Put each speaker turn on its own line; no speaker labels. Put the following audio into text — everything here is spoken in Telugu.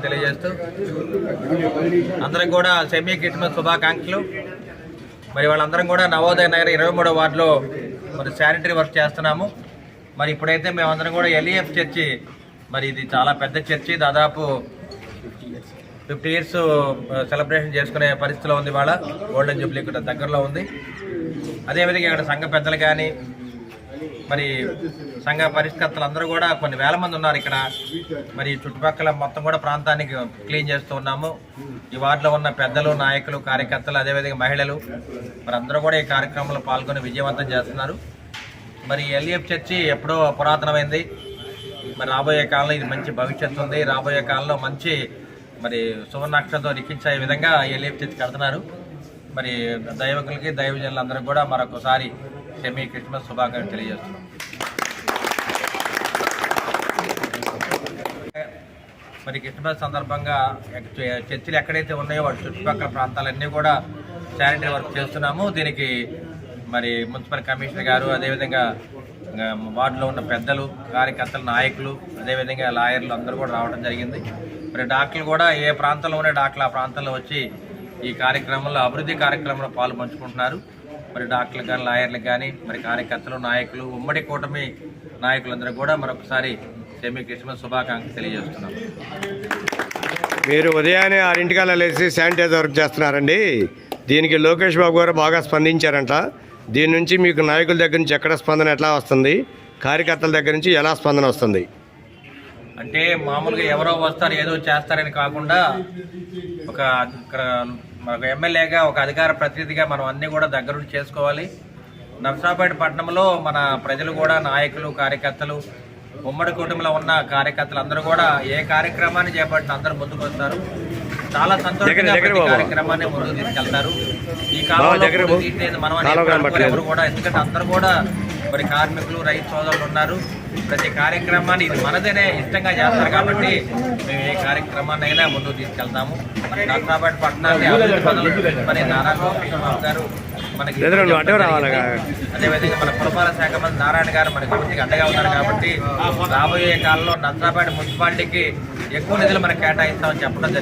తెలియజేస్తూ అందరం కూడా సెమీ క్రిస్మస్ శుభాకాంక్షలు. మరి వాళ్ళందరం కూడా నవోదయ నగర్ 23వ వార్డులో మరి శానిటరీ వర్క్ చేస్తున్నాము. మరి ఇప్పుడైతే మేమందరం కూడా ఎల్ఈఎఫ్ చర్చి, మరి ఇది చాలా పెద్ద చర్చి, దాదాపు 50 years సెలబ్రేషన్ చేసుకునే పరిస్థితిలో ఉంది. వాళ్ళ గోల్డెన్ జూబ్లీ ఇక్కడ దగ్గరలో ఉంది. అదేవిధంగా ఇక్కడ సంఘ పెద్దలు కానీ మరి సంఘ పరిష్కర్తలు అందరూ కూడా కొన్ని వేల మంది ఉన్నారు ఇక్కడ. మరి చుట్టుపక్కల మొత్తం కూడా ప్రాంతానికి క్లీన్ చేస్తూ ఉన్నాము. ఈ వార్డులో ఉన్న పెద్దలు, నాయకులు, కార్యకర్తలు, అదేవిధంగా మహిళలు మరి అందరూ కూడా ఈ కార్యక్రమంలో పాల్గొని విజయవంతం చేస్తున్నారు. మరి ఎల్ఈఎఫ్ చర్చి ఎప్పుడో పురాతనమైంది. మరి రాబోయే కాలంలో ఇది మంచి భవిష్యత్తు ఉంది. రాబోయే కాలంలో మంచి మరి సువర్ణాక్షరంతో లిఖించే విధంగా ఎల్ఈఎఫ్ చర్చి కడుతున్నారు. మరి దైవకులకి, దైవజనులందరికీ కూడా మరొకసారి సెమీ క్రిస్మస్ శుభాకాంక్షలు తెలియజేస్తున్నాం. మరి క్రిస్మస్ సందర్భంగా చర్చిలు ఎక్కడైతే ఉన్నాయో వాటి చుట్టుపక్కల ప్రాంతాలన్నీ కూడా శానిటరీ వర్క్ చేస్తున్నాము. దీనికి మరి మున్సిపల్ కమిషనర్ గారు, అదేవిధంగా వార్డులో ఉన్న పెద్దలు, కార్యకర్తలు, నాయకులు, అదేవిధంగా లాయర్లు అందరూ కూడా రావడం జరిగింది. మరి డాక్టర్లు కూడా ఏ ప్రాంతంలో ఉన్న డాక్టర్లు ఆ ప్రాంతంలో వచ్చి ఈ కార్యక్రమంలో, అభివృద్ధి కార్యక్రమంలో పాలు పంచుకుంటున్నారు. మరి డాక్టర్లు కానీ, లాయర్లు కానీ, మరి కార్యకర్తలు, నాయకులు, ఉమ్మడి కూటమి నాయకులందరూ కూడా మరొకసారి సెమీ క్రిస్మస్ శుభాకాంక్షలు తెలియజేస్తున్నాం.
మీరు ఉదయాన్నే 6 లేచి శానిటైజర్ వర్క్ చేస్తున్నారండి. దీనికి లోకేష్ బాబు గారు బాగా స్పందించారంట. దీని నుంచి మీకు నాయకుల దగ్గర నుంచి ఎక్కడ స్పందన ఎట్లా వస్తుంది, కార్యకర్తల దగ్గర నుంచి ఎలా స్పందన వస్తుంది?
అంటే మామూలుగా ఎవరో వస్తారు ఏదో చేస్తారని కాకుండా ఒక ఎమ్మెల్యేగా, ఒక అధికార ప్రతినిధిగా మనం అన్నీ కూడా దగ్గరుండి చేసుకోవాలి. నర్సాపేట పట్టణంలో మన ప్రజలు కూడా, నాయకులు, కార్యకర్తలు, ఉమ్మడి కుటుంబంలో ఉన్న కార్యకర్తలు అందరూ కూడా ఏ కార్యక్రమాన్ని చేపట్టిన అందరూ ముందుకు వస్తారు. చాలా సంతోషంగా కార్యక్రమాన్ని ముందుకు తీసుకెళ్తారు. ఈ కాలంలో మనం ఎవరు కూడా, ఎందుకంటే అందరూ కూడా మరి కార్మికులు, రైతు సోదరులు ఉన్నారు. ప్రతి కార్యక్రమాన్ని ఇది మనదనే ఇష్టంగా చేస్తారు కాబట్టి మేము ఏ కార్యక్రమాన్ని అయినా ముందుకు తీసుకెళ్తాము. నర్సాపేట పట్టణాన్ని మరి నారా లోకేష్ బాబు గారు మనకి, అదేవిధంగా మన పురపాలక శాఖ మంత్రి నారాయణ గారు మనకి పూర్తిగా అండగా ఉన్నారు కాబట్టి రాబోయే కాలంలో నర్సాపేట మున్సిపాలిటీకి ఎక్కువ నిధులు మనకు కేటాయిస్తామని చెప్పడం జరిగింది.